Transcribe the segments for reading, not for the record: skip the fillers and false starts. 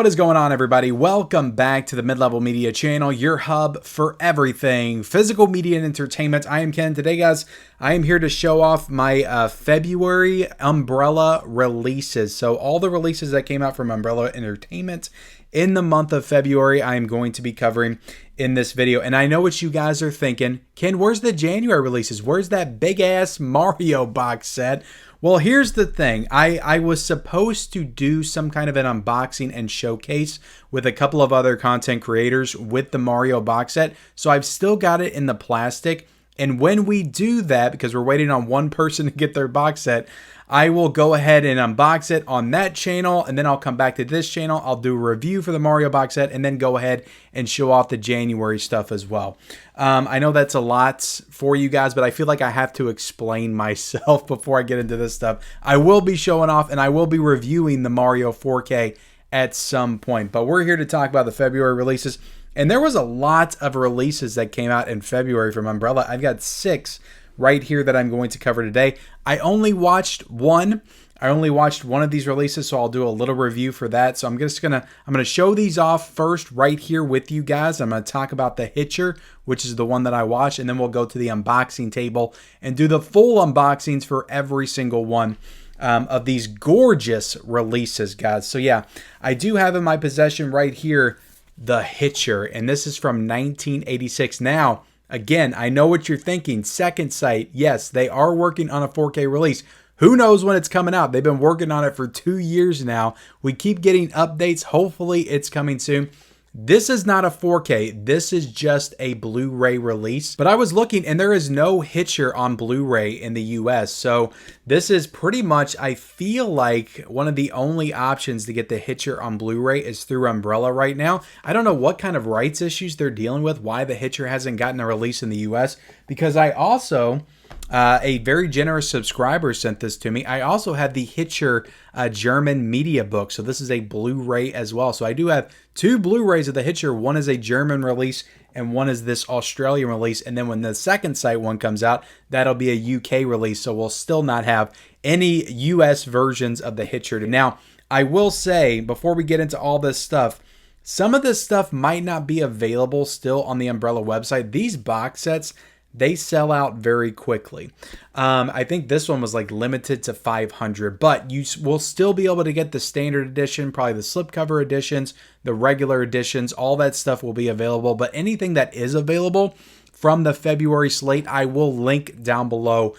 What is going on, everybody? Welcome back to the Mid-Level Media channel, your hub for everything physical media and entertainment. I am Ken. Today, guys, I am here to show off my February Umbrella releases. So all the releases that came out from Umbrella Entertainment in the month of February, I am going to be covering in this video. And I know what you guys are thinking. Ken, where's the January releases? Where's that big-ass Mario box set? Well, here's the thing. I was supposed to do some kind of an unboxing and showcase with a couple of other content creators with the Mario box set. So I've still got it in the plastic. And when we do that, because we're waiting on one person to get their box set, I will go ahead and unbox it on that channel, and then I'll come back to this channel. I'll do a review for the Mario box set, and then go ahead and show off the January stuff as well. I know that's a lot for you guys, but I feel like I have to explain myself before I get into this stuff. I will be showing off, and I will be reviewing the Mario 4K at some point, but we're here to talk about the February releases. And there was a lot of releases that came out in February from Umbrella. I've got 6 right here that I'm going to cover today. I only watched one. I only watched one of these releases, so I'll do a little review for that. So I'm gonna show these off first right here with you guys. I'm gonna talk about the HITCHER, which is the one that I watched, and then we'll go to the unboxing table and do the full unboxings for every single one of these gorgeous releases, guys. So yeah, I do have in my possession right here the HITCHER, and this is from 1986. Now, again, I know what you're thinking. Second Sight, yes, they are working on a 4K release. Who knows when it's coming out? They've been working on it for 2 years now. We keep getting updates. Hopefully, it's coming soon. This is not a 4K. This is just a Blu-ray release. But I was looking, and there is no HITCHER on Blu-ray in the US. So this is pretty much, I feel like, one of the only options to get the HITCHER on Blu-ray is through Umbrella right now. I don't know what kind of rights issues they're dealing with, why the HITCHER hasn't gotten a release in the US. Because I also... a very generous subscriber sent this to me. I also have the HITCHER German media book. So this is a Blu-ray as well. So I do have 2 Blu-rays of the HITCHER. One is a German release and one is this Australian release. And then when the Second Sight one comes out, that'll be a UK release. So we'll still not have any US versions of the HITCHER. Now, I will say, before we get into all this stuff, some of this stuff might not be available still on the Umbrella website. These box sets, they sell out very quickly. I think this one was like limited to 500, but you will still be able to get the standard edition, probably the slipcover editions, the regular editions, all that stuff will be available. But anything that is available from the February slate, I will link down below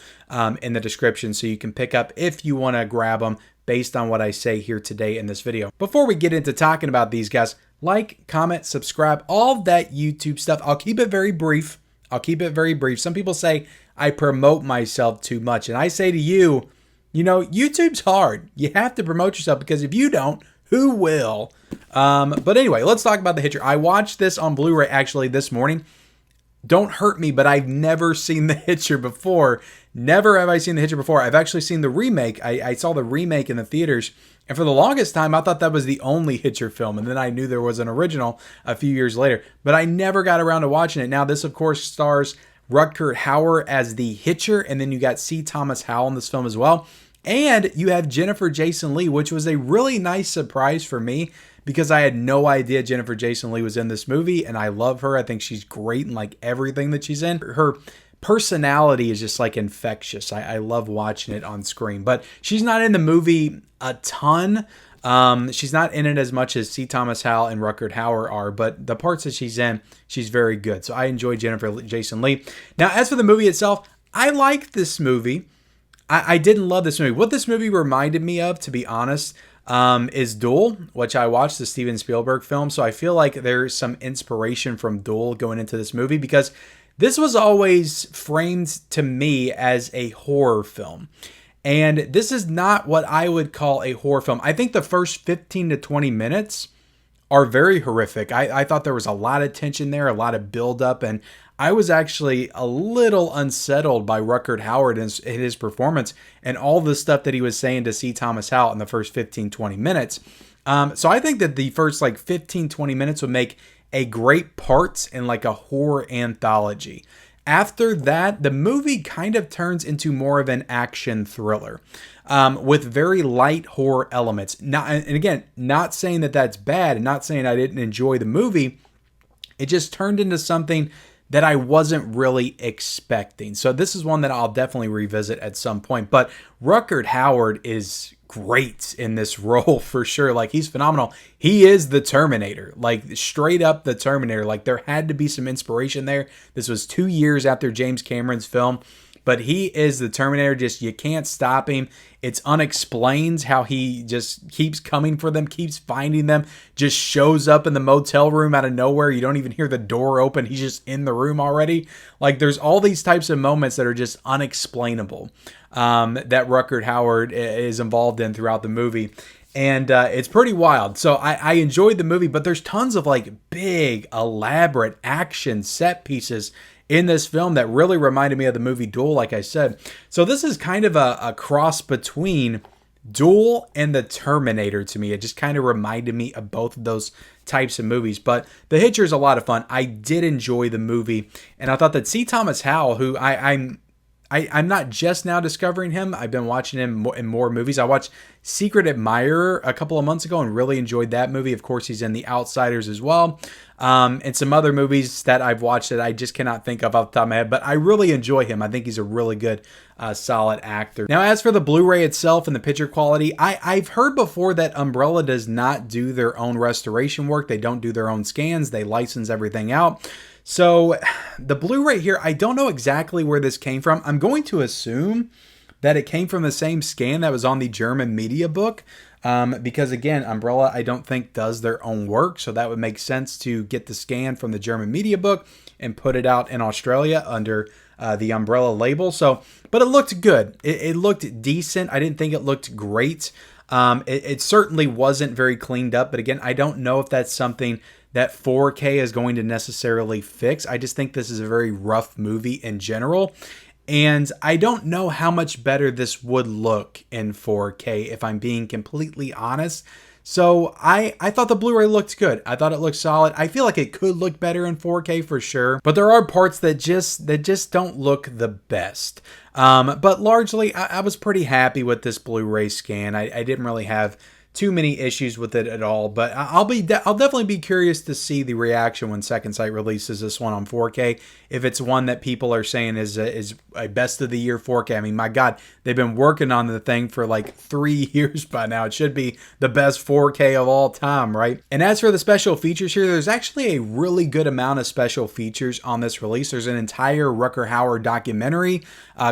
in the description so you can pick up if you want to grab them based on what I say here today in this video. Before we get into talking about these guys, like, comment, subscribe, all that YouTube stuff. I'll keep it very brief. Some people say I promote myself too much. And I say to you, you know, YouTube's hard. You have to promote yourself because if you don't, who will? But anyway, let's talk about the HITCHER. I watched this on Blu-ray actually this morning. Don't hurt me, but I've never seen the HITCHER before. Never have I seen the HITCHER before. I've actually seen the remake. I saw the remake in the theaters. And for the longest time, I thought that was the only HITCHER film. And then I knew there was an original a few years later. But I never got around to watching it. Now, this, of course, stars Rutger Hauer as the HITCHER. And then you got C. Thomas Howell in this film as well. And you have Jennifer Jason Leigh, which was a really nice surprise for me because I had no idea Jennifer Jason Leigh was in this movie. And I love her. I think she's great in like everything that she's in. Her personality is just like infectious. I love watching it on screen, but she's not in the movie a ton. She's not in it as much as C. Thomas Howell and Rutger Hauer are, but the parts that she's in, she's very good. So I enjoy Jennifer Jason Leigh. Now, as for the movie itself, I liked this movie. I didn't love this movie. What this movie reminded me of, to be honest, is Duel, which I watched, the Steven Spielberg film. So I feel like there's some inspiration from Duel going into this movie because this was always framed to me as a horror film. And this is not what I would call a horror film. I think the first 15 to 20 minutes are very horrific. I thought there was a lot of tension there, a lot of buildup, and I was actually a little unsettled by Rutger Hauer in his performance and all the stuff that he was saying to C. Thomas Howell in the first 15, 20 minutes. So I think that the first like 15, 20 minutes would make a great part in like a horror anthology. After that, the movie kind of turns into more of an action thriller with very light horror elements. Not, and again, not saying that that's bad and not saying I didn't enjoy the movie. It just turned into something that I wasn't really expecting. So this is one that I'll definitely revisit at some point. But Rutger Hauer is great in this role for sure. Like, he's phenomenal. He is the Terminator, like straight up the Terminator. Like, there had to be some inspiration there. This was 2 years after James Cameron's film, but he is the Terminator. Just, you can't stop him. It's unexplained how he just keeps coming for them, keeps finding them, just shows up in the motel room out of nowhere. You don't even hear the door open. He's just in the room already. Like, there's all these types of moments that are just unexplainable that Rutger Hauer is involved in throughout the movie. And it's pretty wild. So I enjoyed the movie, but there's tons of like big, elaborate action set pieces in this film that really reminded me of the movie Duel, like I said. So this is kind of a cross between Duel and the Terminator to me. It just kind of reminded me of both of those types of movies. But The Hitcher is a lot of fun. I did enjoy the movie. And I thought that C. Thomas Howell, who I'm not just now discovering him. I've been watching him in more movies. I watched Secret Admirer a couple of months ago and really enjoyed that movie. Of course, he's in The Outsiders as well. And some other movies that I've watched that I just cannot think of off the top of my head. But I really enjoy him. I think he's a really good, solid actor. Now, as for the Blu-ray itself and the picture quality, I've heard before that Umbrella does not do their own restoration work. They don't do their own scans. They license everything out. So the Blu-ray here, I don't know exactly where this came from. I'm going to assume that it came from the same scan that was on the German media book. Because again, Umbrella, I don't think does their own work. So that would make sense to get the scan from the German media book and put it out in Australia under the Umbrella label. So, but it looked good. It looked decent. I didn't think it looked great. It certainly wasn't very cleaned up. But again, I don't know if that's something that 4K is going to necessarily fix. I just think this is a very rough movie in general. And I don't know how much better this would look in 4K, if I'm being completely honest. So I thought the Blu-ray looked good. I thought it looked solid. I feel like it could look better in 4K for sure. But there are parts that just don't look the best. But largely, I was pretty happy with this Blu-ray scan. I didn't really have too many issues with it at all, but I'll definitely be curious to see the reaction when Second Sight releases this one on 4K. If it's one that people are saying is a best of the year 4K. I mean, my God, they've been working on the thing for like 3 years by now. It should be the best 4K of all time, right? And as for the special features here, there's actually a really good amount of special features on this release. There's an entire Rutger Hauer documentary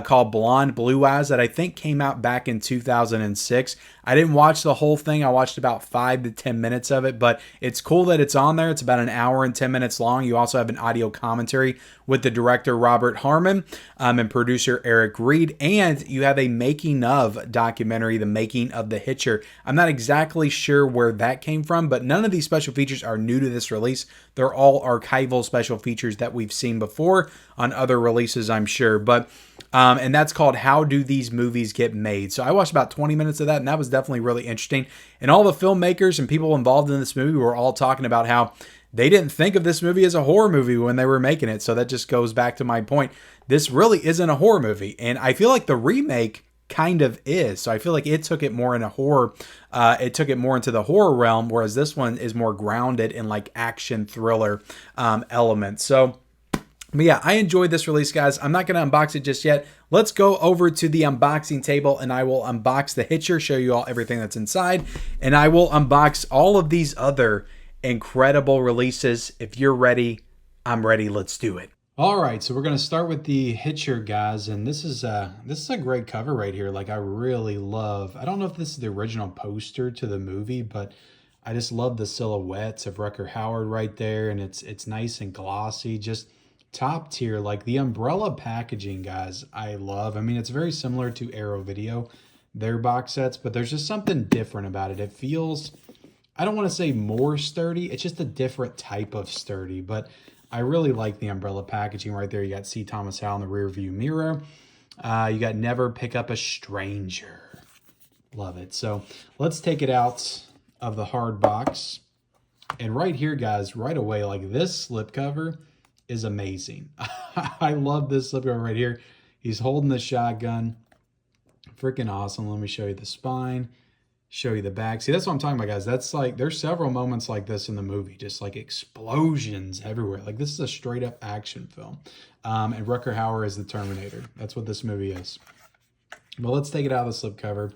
called Blonde Blue Eyes that I think came out back in 2006. I didn't watch the whole thing. I watched about 5 to 10 minutes of it, but it's cool that it's on there. It's about an hour and 10 minutes long. You also have an audio commentary with the director Robert Harmon and producer Eric Reed, and you have a making of documentary, The Making of the Hitcher. I'm not exactly sure where that came from, but none of these special features are new to this release. They're all archival special features that we've seen before on other releases, I'm sure. But and that's called How Do These Movies Get Made? So I watched about 20 minutes of that, and that was definitely really interesting. And all the filmmakers and people involved in this movie were all talking about how they didn't think of this movie as a horror movie when they were making it. So that just goes back to my point. This really isn't a horror movie. And I feel like the remake kind of is. So I feel like it took it more in a horror, it took it more into the horror realm, whereas this one is more grounded in like action thriller elements. So but yeah, I enjoyed this release, guys. I'm not going to unbox it just yet. Let's go over to the unboxing table and I will unbox the Hitcher, show you all everything that's inside. And I will unbox all of these other incredible releases. If you're ready, I'm ready. Let's do it. All right, so we're going to start with the Hitcher, guys. And this is a great cover right here. Like, I really love, I don't know if this is the original poster to the movie, but I just love the silhouettes of Rutger Hauer right there. And it's nice and glossy, just top tier. Like the umbrella packaging, guys, I love. I mean, it's very similar to Arrow Video, their box sets, but there's just something different about it. It feels, I don't want to say more sturdy, it's just a different type of sturdy, but I really like the umbrella packaging right there. You got C. Thomas Howell in the rear view mirror. You got Never Pick Up a Stranger. Love it. So let's take it out of the hard box. And right here, guys, right away, like this slipcover is amazing. I love this slipcover right here. He's holding the shotgun. Freaking awesome. Let me show you the spine, show you the back. See, that's what I'm talking about, guys. That's like, there's several moments like this in the movie, just like explosions everywhere. Like, this is a straight up action film. And Rutger Hauer is the Terminator. That's what this movie is. But let's take it out of the slipcover.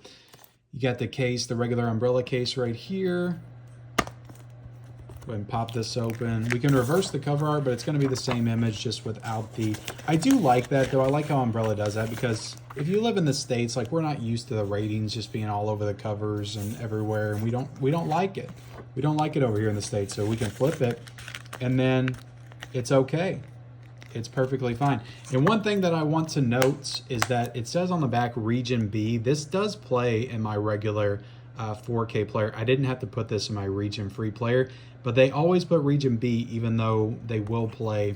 You got the case, the regular umbrella case right here. Go ahead and pop this open. We can reverse the cover art, but it's going to be the same image, just without the... I do like that, though. I like how Umbrella does that, because if you live in the States, like, we're not used to the ratings just being all over the covers and everywhere, and we don't like it. We don't like it over here in the States, so we can flip it, and then it's okay. It's perfectly fine. And one thing that I want to note is that it says on the back Region B. This does play in my regular 4K player. I didn't have to put this in my Region Free player, but they always put Region B, even though they will play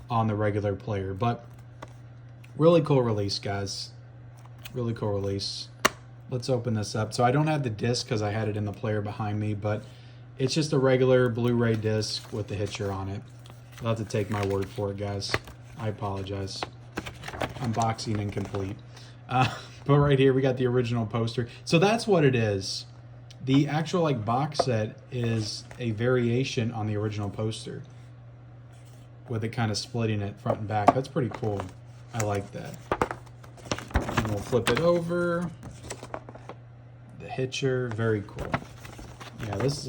on the regular player. But really cool release, guys. Really cool release. Let's open this up. So I don't have the disc because I had it in the player behind me, but it's just a regular Blu-ray disc with the HITCHER on it. You'll have to take my word for it, guys. I apologize. Unboxing incomplete. But right here, we got the original poster. So that's what it is. The actual like box set is a variation on the original poster, with it kind of splitting it front and back. That's pretty cool. I like that. And we'll flip it over. The HITCHER, very cool. Yeah, this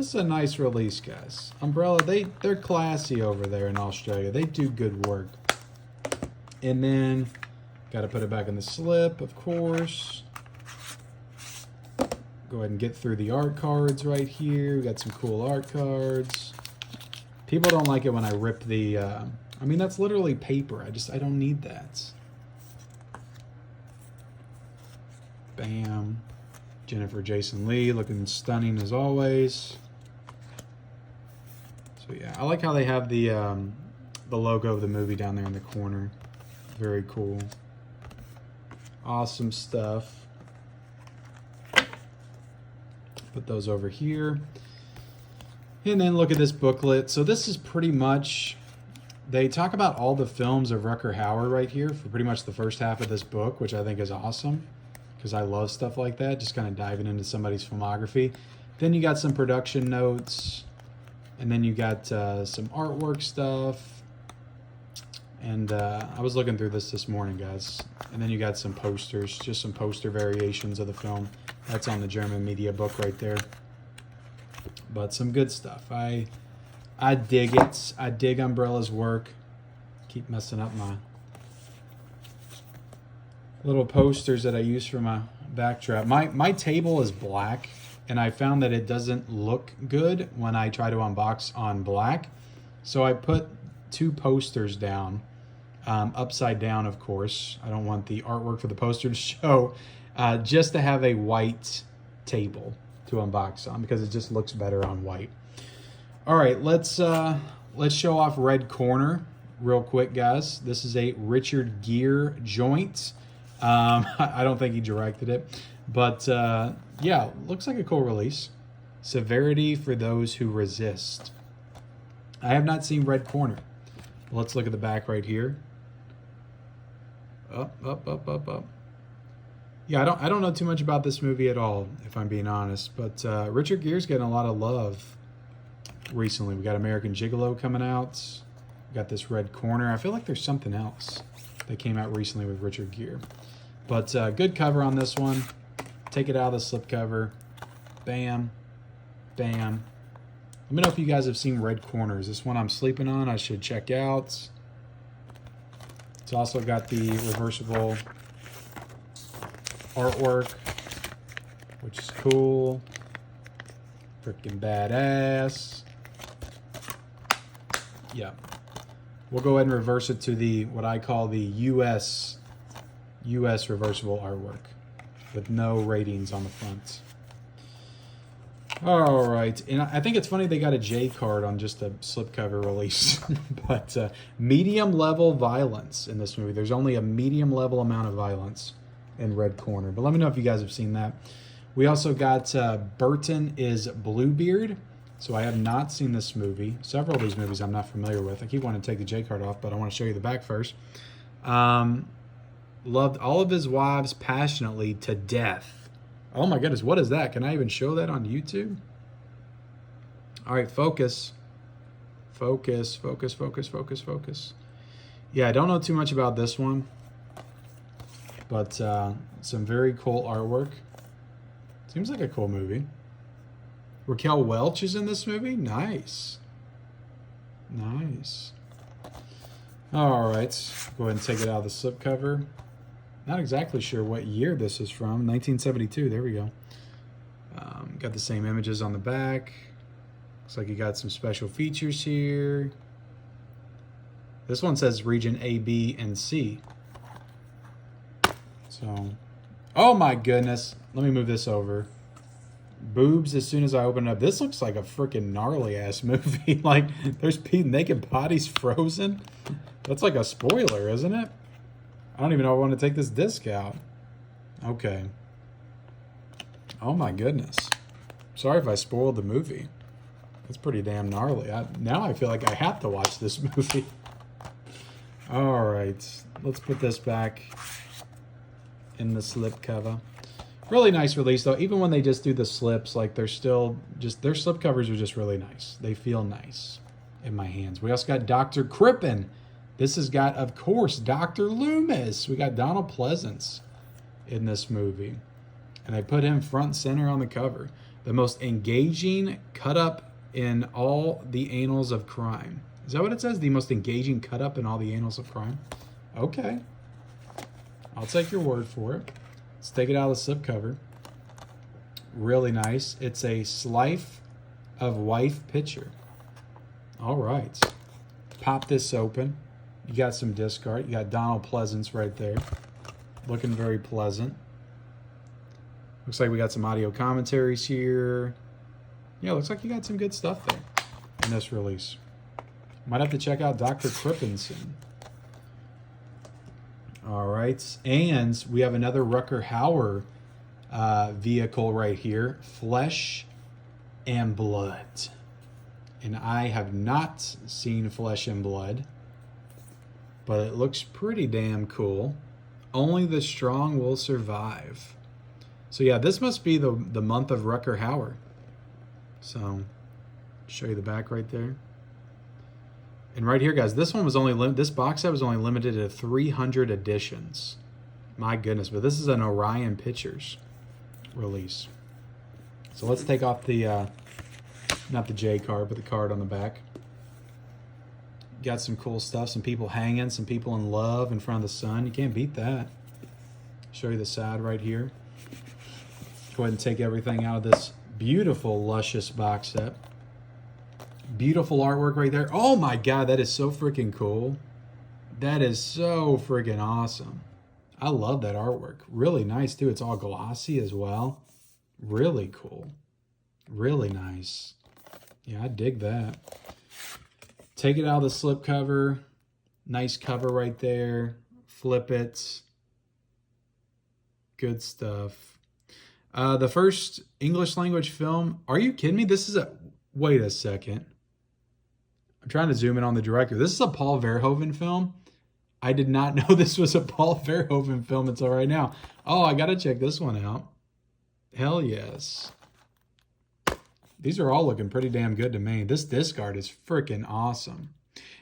is a nice release, guys. Umbrella, they're classy over there in Australia. They do good work. And then got to put it back in the slip, of course. Go ahead and get through the art cards right here. We got some cool art cards. People don't like it when I rip the... I mean, that's literally paper. I don't need that. Bam. Jennifer Jason Leigh looking stunning as always. So yeah, I like how they have the logo of the movie down there in the corner. Very cool. Awesome stuff. Put those over here. And then look at this booklet. So this is pretty much, they talk about all the films of Rutger Hauer right here for pretty much the first half of this book, which I think is awesome, because I love stuff like that, just kind of diving into somebody's filmography. Then you got some production notes, and then you got some artwork stuff. And I was looking through this morning, guys. And then you got some posters, just some poster variations of the film. That's on the German media book right there. But some good stuff. I dig it. I dig Umbrella's work. Keep messing up my little posters that I use for my backdrop. My table is black, and I found that it doesn't look good when I try to unbox on black. So I put two posters down, upside down, of course. I don't want the artwork for the poster to show, just to have a white table to unbox on, because it just looks better on white. All right, let's show off Red Corner real quick, guys. This is a Richard Gere joint. I don't think he directed it, but yeah, looks like a cool release. Severity for Those Who Resist. I have not seen Red Corner. Let's look at the back right here. Up, up, up, up, up. Yeah, I don't know too much about this movie at all, if I'm being honest, but Richard Gere's getting a lot of love recently. We got American Gigolo coming out. We got this Red Corner. I feel like there's something else that came out recently with Richard Gere. But good cover on this one. Take it out of the slipcover. Bam. Bam. Let me know if you guys have seen Red Corner. Is this one I'm sleeping on? I should check out. It's also got the reversible artwork, which is cool. Freaking badass. Yeah. We'll go ahead and reverse it to the, what I call the US reversible artwork with no ratings on the front. All right, and I think it's funny they got a J card on just a slipcover release, but medium level violence in this movie. There's only a medium level amount of violence in Red Corner, but let me know if you guys have seen that. We also got Burton is Bluebeard. So I have not seen this movie. Several of these movies I'm not familiar with. I keep wanting to take the J card off, but I want to show you the back first. Loved all of his wives passionately to death. Oh my goodness, what is that? Can I even show that on YouTube? All right, focus. Focus, focus, focus, focus, focus. Yeah, I don't know too much about this one, but some very cool artwork. Seems like a cool movie. Raquel Welch is in this movie? Nice. Nice. All right, go ahead and take it out of the slipcover. Not exactly sure what year this is from. 1972, there we go. Got the same images on the back. Looks like you got some special features here. This one says region A, B, and C. So, oh my goodness. Let me move this over. Boobs as soon as I open it up. This looks like a freaking gnarly ass movie. Like, there's naked bodies frozen. That's like a spoiler, isn't it? I don't even know if I want to take this disc out. Okay. Oh my goodness. Sorry if I spoiled the movie. That's pretty damn gnarly. Now I feel like I have to watch this movie. All right. Let's put this back in the slip cover. Really nice release though. Even when they just do the slips, like they're still just, their slip covers are just really nice. They feel nice in my hands. We also got Dr. Crippen. This has got, of course, Dr. Loomis. We got Donald Pleasance in this movie. And they put him front and center on the cover. The most engaging cut up in all the annals of crime. Is that what it says? The most engaging cut up in all the annals of crime? Okay. I'll take your word for it. Let's take it out of the slipcover. Really nice. It's a Slife of Wife picture. All right. Pop this open. You got some disc art. You got Donald Pleasance right there. Looking very pleasant. Looks like we got some audio commentaries here. Yeah, looks like you got some good stuff there in this release. Might have to check out Dr. Crippen soon. All right. And we have another Rucker Hauer vehicle right here. Flesh and Blood. And I have not seen Flesh and Blood, but it looks pretty damn cool. Only the strong will survive. So yeah, this must be the month of Rucker Hauer. So, show you the back right there. And right here, guys, this one was only this box set was only limited to 300 editions. My goodness, but this is an Orion Pictures release. So let's take off the not the J card, but the card on the back. Got some cool stuff, some people hanging, some people in love in front of the sun. You can't beat that. Show you the side right here. Go ahead and take everything out of this beautiful, luscious box set. Beautiful artwork right there. Oh my God, that is so freaking cool. That is so freaking awesome. I love that artwork. Really nice too. It's all glossy as well. Really cool. Really nice. Yeah, I dig that. Take it out of the slip cover. Nice cover right there. Flip it. Good stuff. The first English language film. Are you kidding me? This is a... Wait a second. I'm trying to zoom in on the director. This is a Paul Verhoeven film. I did not know this was a Paul Verhoeven film until right now. Oh, I got to check this one out. Hell yes. These are all looking pretty damn good to me. This disc art is freaking awesome.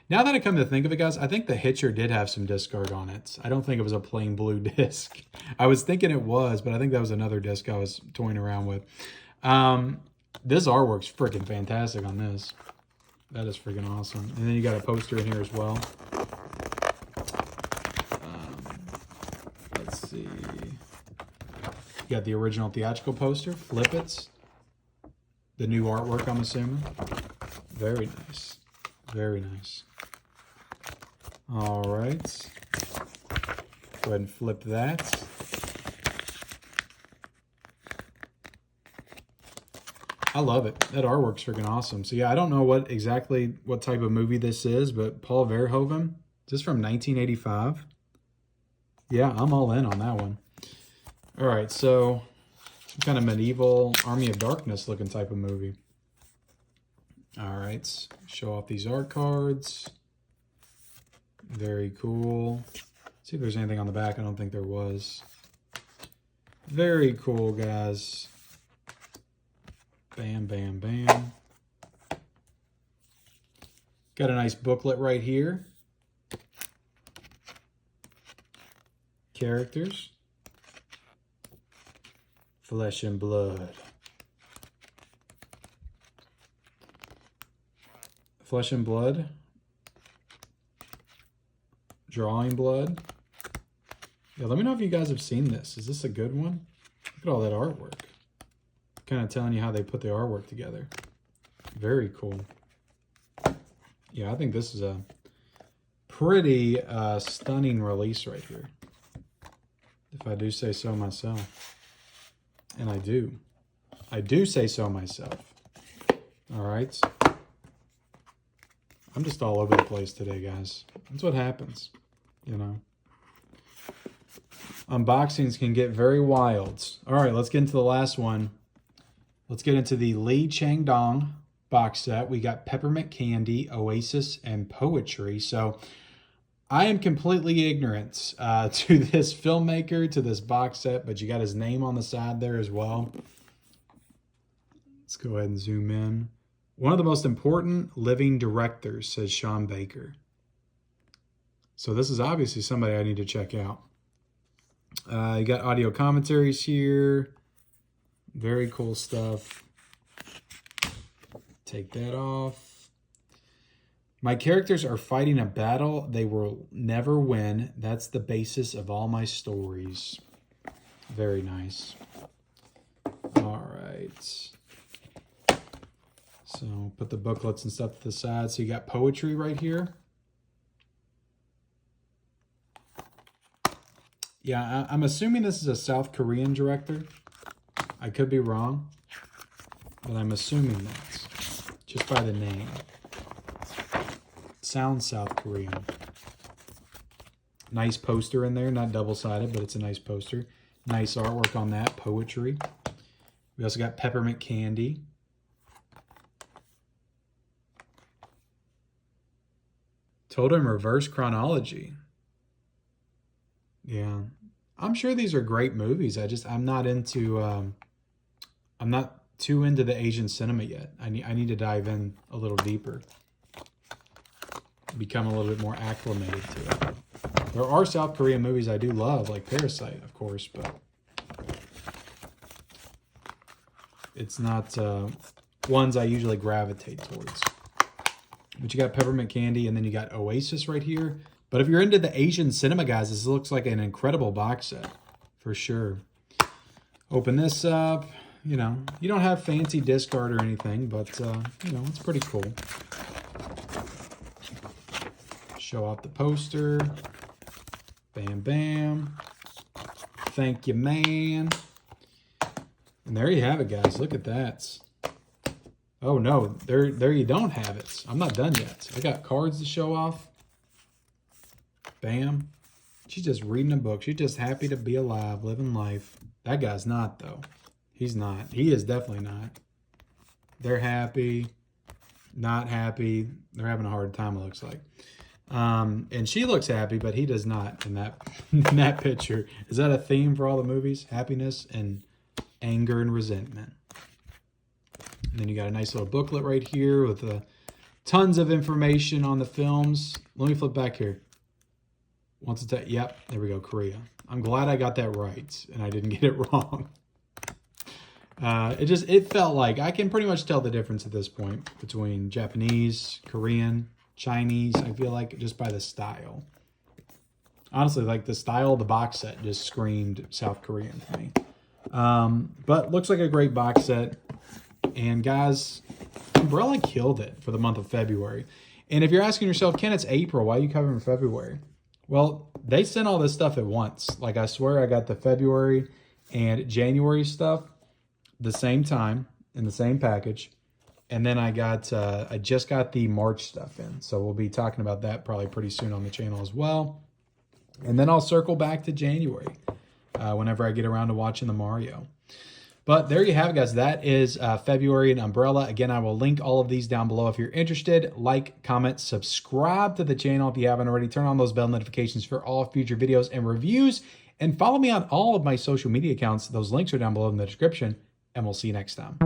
Now that I come to think of it, guys, I think the Hitcher did have some disc art on it. I don't think it was a plain blue disc. I was thinking it was, but I think that was another disc I was toying around with. This artwork's freaking fantastic on this. That is freaking awesome. And then you got a poster in here as well. Let's see. You got the original theatrical poster. Flip it. The new artwork, I'm assuming. Very nice. Very nice. All right. Go ahead and flip that. I love it. That artwork's freaking awesome. So yeah, I don't know what type of movie this is, but Paul Verhoeven, is this from 1985? Yeah, I'm all in on that one. All right, so some kind of medieval Army of Darkness looking type of movie. All right, show off these art cards. Very cool. See if there's anything on the back. I don't think there was. Very cool, guys. Bam, bam, bam. Got a nice booklet right here. Characters. Flesh and blood. Flesh and blood. Drawing blood. Yeah, let me know if you guys have seen this. Is this a good one? Look at all that artwork. Kind of telling you how they put the artwork together. Very cool. Yeah, I think this is a pretty stunning release right here. If I do say so myself. And I do. I do say so myself. All right. I'm just all over the place today, guys. That's what happens, you know. Unboxings can get very wild. All right, let's get into the last one. Let's get into the Lee Chang-dong box set. We got Peppermint Candy, Oasis, and Poetry. So I am completely ignorant to this filmmaker, to this box set, but you got his name on the side there as well. Let's go ahead and zoom in. One of the most important living directors, says Sean Baker. So this is obviously somebody I need to check out. You got audio commentaries here. Very cool stuff. Take that off. My characters are fighting a battle they will never win. That's the basis of all my stories. Very nice. All right. So put the booklets and stuff to the side. So you got poetry right here. Yeah, I'm assuming this is a South Korean director. I could be wrong, but I'm assuming that just by the name. Sounds South Korean. Nice poster in there, not double-sided, but it's a nice poster. Nice artwork on that, poetry. We also got Peppermint Candy. Told him reverse chronology. Yeah. I'm sure these are great movies. I'm not into, I'm not too into the Asian cinema yet. I need to dive in a little deeper. Become a little bit more acclimated to it. There are South Korean movies I do love, like Parasite, of course, but it's not ones I usually gravitate towards. But you got Peppermint Candy, and then you got Oasis right here. But if you're into the Asian cinema, guys, this looks like an incredible box set, for sure. Open this up. You know, you don't have fancy disc art or anything, but, you know, it's pretty cool. Show off the poster. Bam, bam. Thank you, man. And there you have it, guys. Look at that. Oh, no. There you don't have it. I'm not done yet. I got cards to show off. Bam. She's just reading a book. She's just happy to be alive, living life. That guy's not, though. He's not. He is definitely not. They're happy. Not happy. They're having a hard time, it looks like. And she looks happy, but he does not in that, in that picture. Is that a theme for all the movies? Happiness and anger and resentment. And then you got a nice little booklet right here with tons of information on the films. Let me flip back here. Once it's yep, there we go, Korea. I'm glad I got that right and I didn't get it wrong. It felt like I can pretty much tell the difference at this point between Japanese, Korean, Chinese. I feel like just by the style. Honestly, like the style of the box set just screamed South Korean to me. But looks like a great box set. And guys, Umbrella killed it for the month of February. And if you're asking yourself, Ken, it's April, why are you covering February? Well, they sent all this stuff at once. Like, I swear I got the February and January stuff the same time in the same package. And then I just got the March stuff in. So we'll be talking about that probably pretty soon on the channel as well. And then I'll circle back to January whenever I get around to watching the Mario. But there you have it, guys. That is February and umbrella. Again, I will link all of these down below if you're interested. Like, comment, subscribe to the channel if you haven't already. Turn on those bell notifications for all future videos and reviews. And follow me on all of my social media accounts. Those links are down below in the description. And we'll see you next time.